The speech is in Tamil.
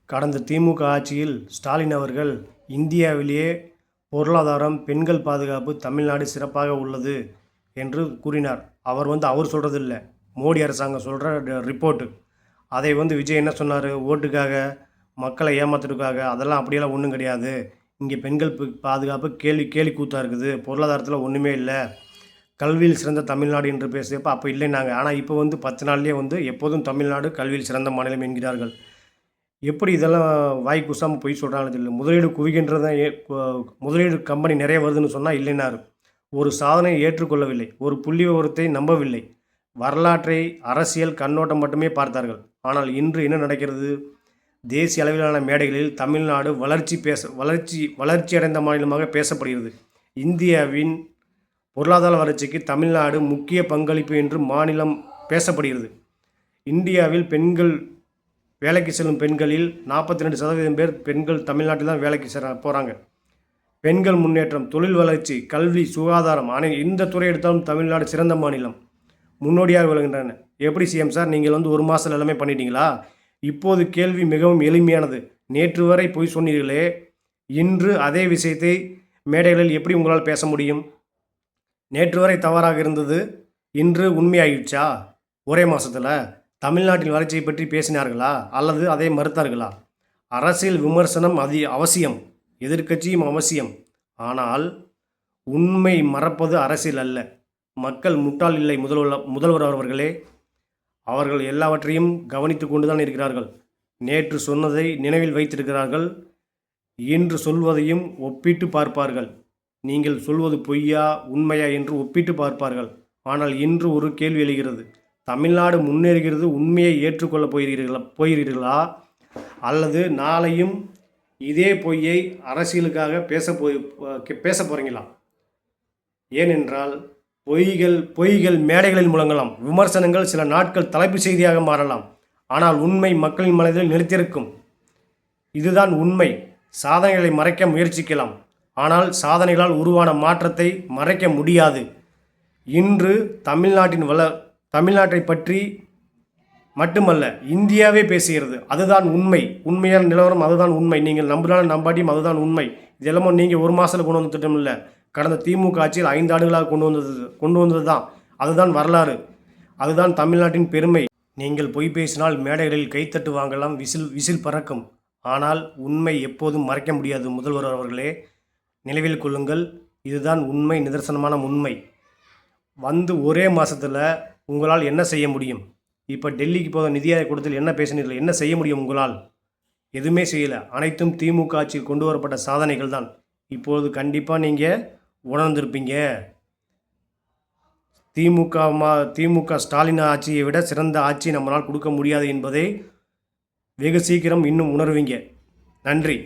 கடந்த திமுக ஆட்சியில் ஸ்டாலின் அவர்கள் இந்தியாவிலேயே பொருளாதாரம், பெண்கள் பாதுகாப்பு தமிழ்நாடு சிறப்பாக உள்ளது என்று கூறினார். அவர் சொல்கிறது இல்லை, மோடி அரசாங்கம் சொல்கிற ரிப்போர்ட்டு. அதை விஜய் என்ன சொன்னார்? ஓட்டுக்காக, மக்களை ஏமாத்துறதுக்காக. அதெல்லாம் அப்படியெல்லாம் ஒன்றும் கிடையாது. இங்கே பெண்கள் பாதுகாப்பு கேலி கூத்தாக இருக்குது. பொருளாதாரத்தில் ஒன்றுமே இல்லை. கல்வியில் சிறந்த தமிழ்நாடு என்று பேசியப்போ அப்போ இல்லைன்னாங்க. ஆனால் இப்போ 10 நாள்லேயே எப்போதும் தமிழ்நாடு கல்வியில் சிறந்த மாநிலம் என்கிறார்கள். எப்படி இதெல்லாம் வாய் கூசாமல் போய் சொல்கிறாங்கன்னு தெரியல. முதலீடு குவிகின்றத முதலீடு கம்பெனி நிறைய வருதுன்னு சொன்னால் இல்லைனாரு. ஒரு சாதனையை ஏற்றுக்கொள்ளவில்லை. ஒரு புள்ளி விவரத்தை நம்பவில்லை. வரலாற்றை, அரசியல் கண்ணோட்டம் மட்டுமே பார்த்தார்கள். ஆனால் இன்று என்ன நடக்கிறது? தேசிய அளவிலான மேடைகளில் தமிழ்நாடு வளர்ச்சி அடைந்த மாநிலமாக பேசப்படுகிறது. இந்தியாவின் பொருளாதார வளர்ச்சிக்கு தமிழ்நாடு முக்கிய பங்களிப்பு என்று மாநிலம் பேசப்படுகிறது. இந்தியாவில் வேலைக்கு செல்லும் பெண்களில் 42% பேர் பெண்கள் தமிழ்நாட்டில் தான் வேலைக்கு போகிறாங்க. பெண்கள் முன்னேற்றம், தொழில் வளர்ச்சி, கல்வி, சுகாதாரம் இந்த துறை எடுத்தாலும் தமிழ்நாடு சிறந்த மாநிலம், முன்னோடியாக விளங்குகின்றன. எப்படி சிஎம் சார், நீங்கள் 1 மாதத்தில் எல்லாமே பண்ணிட்டீங்களா? இப்போது கேள்வி மிகவும் எளிமையானது. நேற்று வரை பொய் சொன்னீர்களே, இன்று அதே விஷயத்தை மேடைகளில் எப்படி உங்களால் பேச முடியும்? நேற்று வரை தவறாக இருந்தது, இன்று உண்மையாகிடுச்சா? ஒரே மாதத்தில் தமிழ்நாட்டின் வளர்ச்சியை பற்றி பேசினார்களா அல்லது அதை மறுத்தார்களா? அரசியல் விமர்சனம் அவசியம், எதிர்க்கட்சியும் அவசியம். ஆனால் உண்மை மறப்பது அரசியல் அல்ல. மக்கள் முட்டாள் இல்லை முதல்வர் அவர்களே. அவர்கள் எல்லாவற்றையும் கவனித்து கொண்டுதான் இருக்கிறார்கள். நேற்று சொன்னதை நினைவில் வைத்திருக்கிறார்கள். இன்று சொல்வதையும் ஒப்பிட்டு பார்ப்பார்கள். நீங்கள் சொல்வது பொய்யா உண்மையா என்று ஒப்பிட்டு பார்ப்பார்கள். ஆனால் இன்று ஒரு கேள்வி எழுகிறது. தமிழ்நாடு முன்னேறுகிறது, உண்மையை ஏற்றுக்கொள்ள போகிறீர்களா அல்லது நாளையும் இதே பொய்யை அரசியலுக்காக பேச போகிறீங்களா? ஏனென்றால் பொய்கள் மேடைகளில் முழங்கலாம், விமர்சனங்கள் சில நாட்கள் தலைப்பு செய்தியாக மாறலாம். ஆனால் உண்மை மக்களின் மனதில் நிலைத்திருக்கும். இதுதான் உண்மை. சாதனைகளை மறைக்க முயற்சிக்கலாம், ஆனால் சாதனைகளால் உருவான மாற்றத்தை மறைக்க முடியாது. இன்று தமிழ்நாட்டை பற்றி மட்டுமல்ல, இந்தியாவே பேசுகிறது. அதுதான் உண்மை. உண்மையான நிலவரம் அதுதான் உண்மை. நீங்கள் நம்பினாலும் நம்பாட்டியும் அதுதான் உண்மை. இதெல்லாமும் நீங்கள் 1 மாதத்தில் கொண்டு வந்த திட்டம் இல்லை. கடந்த திமுக ஆட்சியில் 5 ஆண்டுகளாக கொண்டு வந்தது தான். அதுதான் வரலாறு. அதுதான் தமிழ்நாட்டின் பெருமை. நீங்கள் பொய் பேசினால் மேடைகளில் கைத்தட்டு வாங்கலாம், விசில் பறக்கும். ஆனால் உண்மை எப்போதும் மறைக்க முடியாது முதல்வர் அவர்களே. நினைவில் கொள்ளுங்கள், இதுதான் உண்மை, நிதர்சனமான உண்மை. ஒரே மாதத்தில் உங்களால் என்ன செய்ய முடியும்? இப்போ டெல்லிக்கு போக நிதி ஆயோக் கூட்டத்தில் என்ன பேசினீர்கள்? என்ன செய்ய முடியும் உங்களால்? எதுவுமே செய்யலை. அனைத்தும் திமுக ஆட்சியில் கொண்டு வரப்பட்ட சாதனைகள் தான். இப்போது கண்டிப்பாக நீங்கள் உணர்ந்திருப்பீங்க. திமுக ஸ்டாலின் ஆட்சியை விட சிறந்த ஆட்சி நம்மளால் கொடுக்க முடியாது என்பதை வெகு சீக்கிரம் இன்னும் உணர்வீங்க. நன்றி.